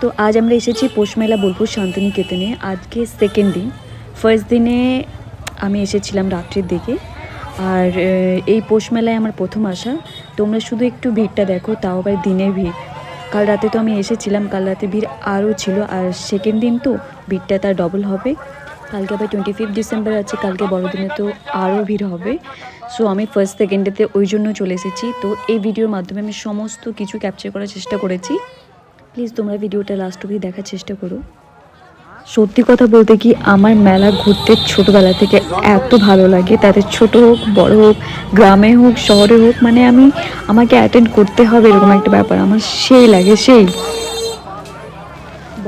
তো আজ আমরা এসেছি পৌষ মেলা বোলপুর শান্তিনিকেতনে। আজকে সেকেন্ড দিন। ফার্স্ট দিনে আমি এসেছিলাম রাত্রির দিকে, আর এই পৌষ মেলায় আমার প্রথম আসা। তোমরা শুধু একটু ভিড়টা দেখো, তাও আবার দিনের ভিড়। কাল রাতে তো আমি এসেছিলাম, কাল রাতে ভিড় আরও ছিল, আর সেকেন্ড দিন তো ভিড়টা তার ডবল হবে। কালকে আবার 25 ডিসেম্বর আছে, কালকে বড়দিনে তো আরও ভিড় হবে। সো আমি ফার্স্ট সেকেন্ডেতে ওই জন্য চলে এসেছি। তো এই ভিডিওর মাধ্যমে আমি সমস্ত কিছু ক্যাপচার করার চেষ্টা করেছি। প্লিজ তোমরা ভিডিওটা লাস্ট অবধি দেখার চেষ্টা করো। সত্যি কথা বলতে কি, আমার মেলা ঘুরতে ছোটোবেলা থেকে এত ভালো লাগে, তাদের ছোট হোক বড় হোক, গ্রামে হোক শহরে হোক, মানে আমাকে অ্যাটেন্ড করতে হবে এরকম একটা ব্যাপার আমার সেই লাগে। সেই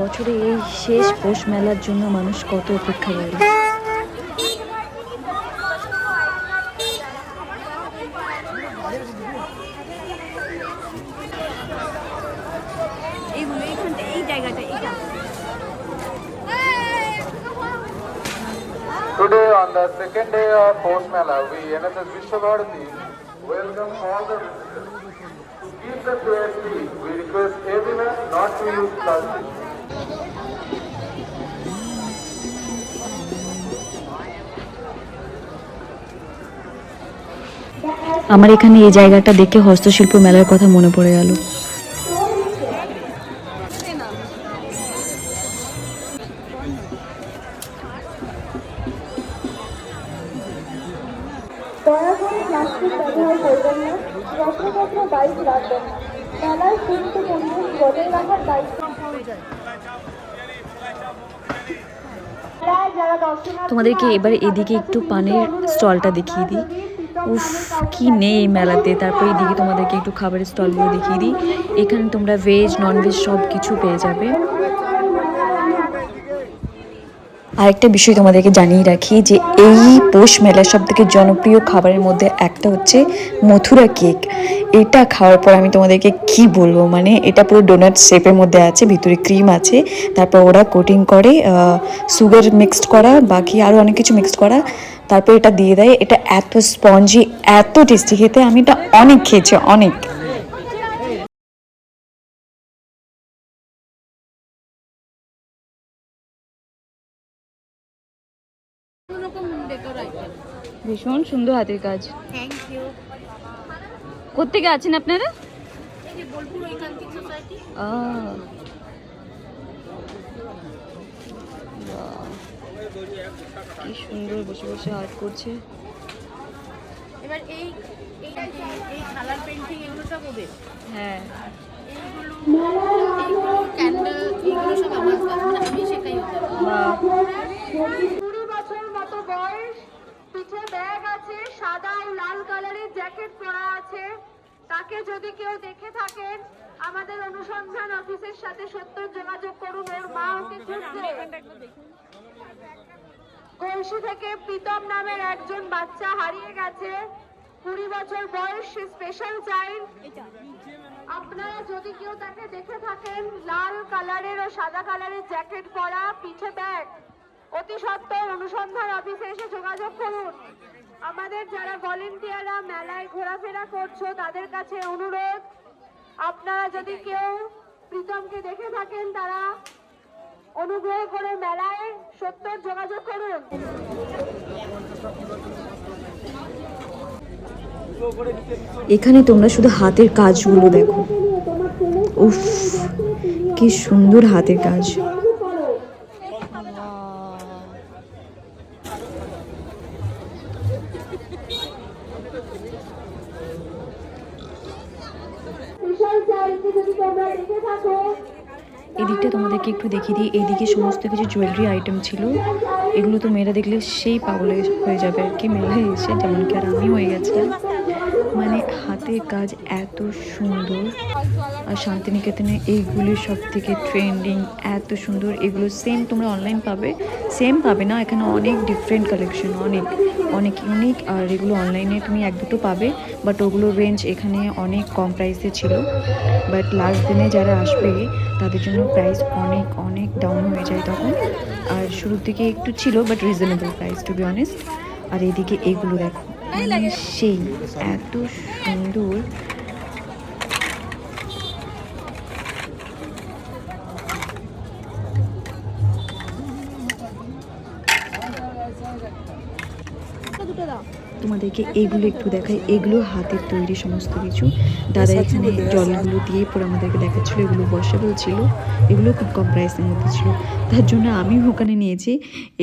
বছরে এই শেষ পৌষ মেলার জন্য মানুষ কত অপেক্ষা করে। Today, on the second day of Post Mela, we NSS Vishwabharati welcome all the visitors. To keep the fair free, we request everyone not to use plastic. আমার এখানে এই জায়গাটা দেখে হস্তশিল্প মেলার কথা মনে পড়ে গেল। দয়া করে প্লাস্টিক ব্যবহার করবেন না, যত্রতত্র বাইক রাখবেন না, মেলার সুস্থ পরিবেশ বজায় রাখার দায়িত্ব। তোমাদেরকে এবার এদিকে একটু পানের স্টলটা দেখিয়ে দিই। উফ, কি নেই এই মেলাতে। তারপর এদিকে তোমাদেরকে একটু খাবারের স্টলগুলো দেখিয়ে দিই। এখানে তোমরা ভেজ নন ভেজ সব কিছু পেয়ে যাবে। আরেকটা বিষয় তোমাদেরকে জানিয়ে রাখি যে এই পৌষ মেলার সবথেকে জনপ্রিয় খাবারের মধ্যে একটা হচ্ছে মথুরা কেক। এটা খাওয়ার পর আমি তোমাদেরকে কি বলবো, মানে এটা পুরো ডোনাট শেপের মধ্যে আছে, ভিতরে ক্রিম আছে, তারপর ওরা কোটিং করে সুগার মিক্সড করা, বাকি আরও অনেক কিছু মিক্সড করা, তারপর এটা দিয়ে দেয়। এটা এত স্পঞ্জি, এত টেস্টি খেতে, আমি এটা অনেক খেয়েছি, অনেক। ভীষণ সুন্দর হাতের কাজ। Thank you. কোত্থেকে আছেন আপনারা? এই যে বোলপুর ঐকান্তিক সোসাইটি। কি সুন্দর বসে বসে আর্ট করছে। এবার এই এই এই কালার পেইন্টিং এগুলো সব ওদের। হ্যাঁ, এইগুলো ক্যান্ডেল এগুলো সব আমার কাজ, মানে আমি শেখাই ওদের। 20 বছর মতো বয়স, পিঠে ব্যাগ আছে, সাদা ও লাল কালারের জ্যাকেট পরা আছে। তাকে যদি কেউ দেখে থাকেন, আমাদের অনুসন্ধান অফিসের সাথে সত্তর যোগাযোগ করুন। ওর মা ওকে খুঁজছে। কলসি থেকে প্রীতম নামের একজন বাচ্চা হারিয়ে গেছে, 20 বছর বয়স, সে স্পেশাল চাইল্ড। আপনারা যদি কেউ তাকে দেখে থাকেন, লাল কালারের ও সাদা কালারের জ্যাকেট পরা, পিঠে ব্যাগ, অতি সত্বর অনুসন্ধান অফিসে এসে যোগাযোগ করুন। আমাদের যারা ভলেন্টিয়াররা মেলায় ঘোরাফেরা করছো, তাদের কাছে অনুরোধ, আপনারা যদি কেউ প্রীতমকে দেখে থাকেন, তারা অনুগ্রহ করে মেলায় সত্তর যোগাযোগ করুন। এখানে তোমরা শুধু হাতের কাজগুলো দেখো। উফ, কি সুন্দর হাতের কাজ। এদিকটা তোমাদেরকে একটু দেখিয়ে দিই। এইদিকে সমস্ত কিছু জুয়েলারি আইটেম ছিল। এগুলো তো মেয়েরা দেখলে সেই পাগল হয়ে যাবে আর কি, মেলায় এসে, যেমন কি আর আমি হয়ে গেছিলাম। মানে হাতের কাজ এত সুন্দর। আর শান্তিনিকেতনে এইগুলো সব থেকে ট্রেন্ডিং, এত সুন্দর। এগুলো সেম তোমরা অনলাইন পাবে, সেম পাবে না, এখানে অনেক ডিফারেন্ট কালেকশন, অনেক অনেক ইউনিক। আর এগুলো অনলাইনে তুমি এক দুটো পাবে, বাট ওগুলোর রেঞ্জ এখানে অনেক কম প্রাইসে ছিল। বাট লাস্ট দিনে যারা আসবে তাদের জন্য প্রাইস অনেক অনেক ডাউন হয়ে যায় তখন। আর শুরুর দিকে একটু ছিল, but reasonable price to be honest. আর এদিকে এগুলো দেখো, সেই এত সুন্দর। তোমাদেরকে এইগুলো একটু দেখাই। এগুলো হাতের তৈরি সমস্ত কিছু। দাদা এখানে জলগুলো দিয়ে পরে আমাদেরকে দেখাচ্ছিলো। এগুলো ওয়াশেবল ছিল, এগুলো খুব কম প্রাইসের মধ্যে ছিল। তার জন্য আমিও ওখানে নিয়েছি।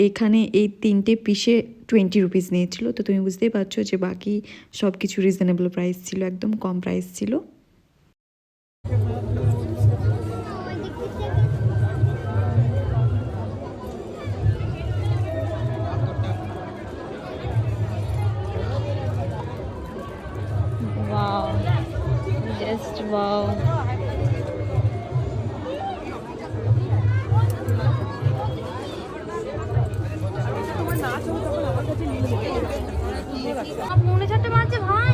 এখানে এই 3টে পিসে 20 রুপিস নিয়েছিল। তো তুমি বুঝতেই পারছো যে বাকি সব কিছু রিজনেবল প্রাইস ছিল, একদম কম প্রাইস ছিল। Wow, just wow. মনে চারটে বাজছে ভাই।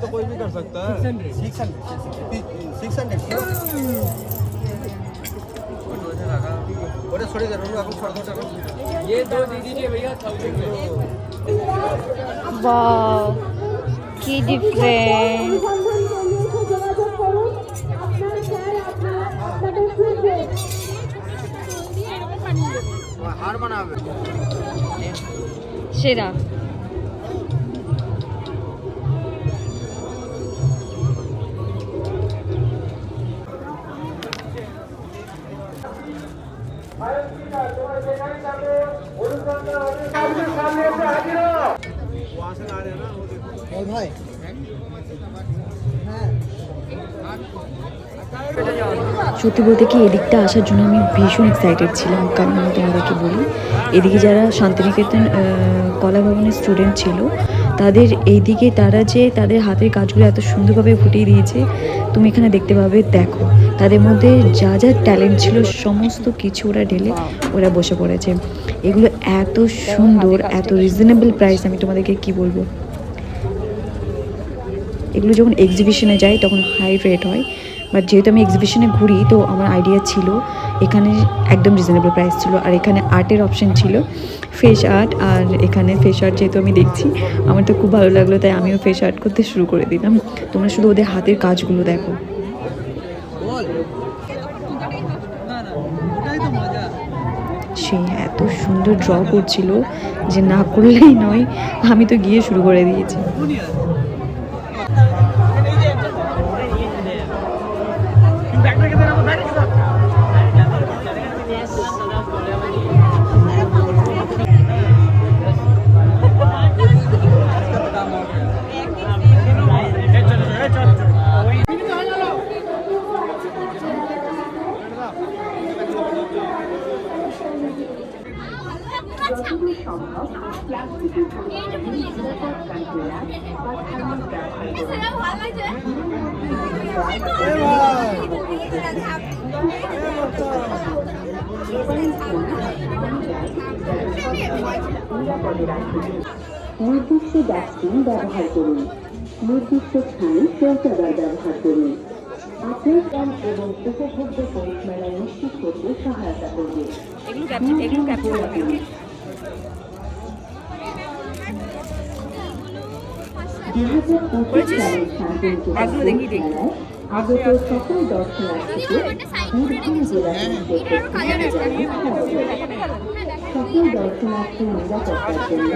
तो कोई भी कर सकता है 600 छोड़ दे ये दो दे दीजिए भैया 1000 Wow, কি ডিফারেন্ট। हार बनावे সেরা। भाई সত্যি বলতে কি এদিকটা আসার জন্য আমি ভীষণ এক্সাইটেড ছিলাম। কারণ আমি তোমাদেরকে বলি, এদিকে যারা শান্তিনিকেতন কলা ভবনের স্টুডেন্ট ছিল, তাদের এইদিকে তারা যে তাদের হাতের কাজগুলো এত সুন্দরভাবে ফুটিয়ে দিয়েছে, তুমি এখানে দেখতে পাবে। দেখো তাদের মধ্যে যা যা ট্যালেন্ট ছিল সমস্ত কিছু ওরা ঢেলে ওরা বসে পড়েছে। এগুলো এত সুন্দর, এত রিজনেবল প্রাইস, আমি তোমাদেরকে কি বলবো। এগুলো যখন এক্সিবিশনে যাই তখন হাই রেট হয়, বাট যেহেতু আমি এক্সিবিশনে ঘুরি তো আমার আইডিয়া ছিল এখানে একদম রিজনেবল প্রাইস ছিল। আর এখানে আর্টের অপশন ছিল, ফেস আর্ট। আর এখানে ফেস আর্ট যেহেতু আমি দেখছি, আমার তো খুব ভালো লাগলো, তাই আমিও ফেস আর্ট করতে শুরু করে দিলাম। তোমরা শুধু ওদের হাতের কাজগুলো দেখো। সে এত সুন্দর ড্র করছিল যে না করলেই নয়, আমি তো গিয়ে শুরু করে দিয়েছি। নির্দিষ্ট ডাস্টবিন ব্যবহার করুন। নির্দিষ্ট স্থানে শৌচাগার ব্যবহার করুন। আপনার কাম এবং উপভোগ্য পরিষেবা নিশ্চিত করতে সহায়তা করবে। আগত সকল দর্শনার্থীকে দীর্ঘদিন জেলা সকল দর্শনার্থী নিরাপত্তার জন্য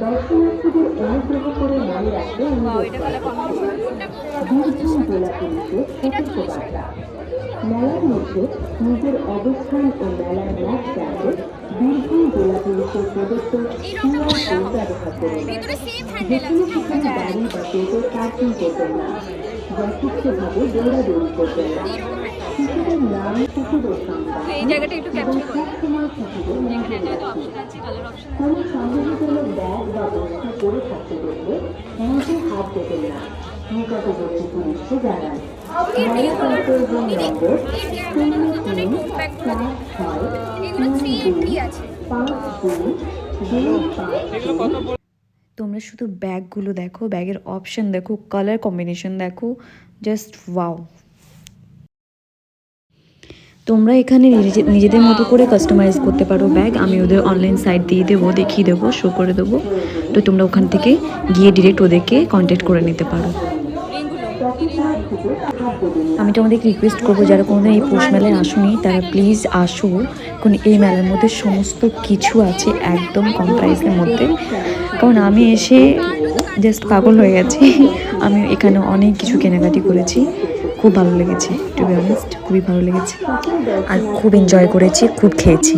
দর্শনার্থীদের অনুগ্রহ করে মনে রাখতে অনুরোধ করা হচ্ছে। বীরভূম জেলা পুলিশের সতর্কবার্তা। মেলার মধ্যে নিজের অবস্থান ও মেলার ম্যাপ জানতে বীরভূম জেলা পুলিশের প্রদত্ত QR কোড ব্যবহার করুন। যেখানে সেখানে গাড়ি বা টোটো পার্কিং করবেন না। যথেষ্টভাবে দৌড়াদৌড়ি করবেন না। শিশুদের নাম, শিশুদের সংবাদ এবং সবসময় শিশুদের নজরে রাখুন। কোনো সন্দেহজনক ব্যাগ বা বস্তু পড়ে থাকতে দেখলে মুখে হাত দেবেন না। নিকটবর্তী পুলিশকে জানান। তোমরা শুধু ব্যাগগুলো দেখো, ব্যাগের অপশন দেখো, কালার কম্বিনেশন দেখো, জাস্ট ওয়াও। তোমরা এখানে নিজেদের মতো করে কাস্টমাইজ করতে পারো ব্যাগ। আমি ওদের অনলাইন সাইট দিয়ে দেবো, দেখিয়ে দেবো, শো করে দেবো। তো তোমরা ওখান থেকে গিয়ে ডিরেক্ট ওদেরকে কন্ট্যাক্ট করে নিতে পারো। আমি তোমাদেরকে রিকোয়েস্ট করবো যারা কোনোদিন এই পৌষ মেলায় আসুনি তারা প্লিজ আসো, কারণ এই মেলার মধ্যে সমস্ত কিছু আছে একদম কম প্রাইসের মধ্যে। কারণ আমি এসে জাস্ট পাগল হয়ে গেছি। আমি এখানে অনেক কিছু কেনাকাটি করেছি, খুব ভালো লেগেছে, টু বি অনেস্ট খুবই ভালো লেগেছে, আর খুব এনজয় করেছি, খুব খেয়েছি।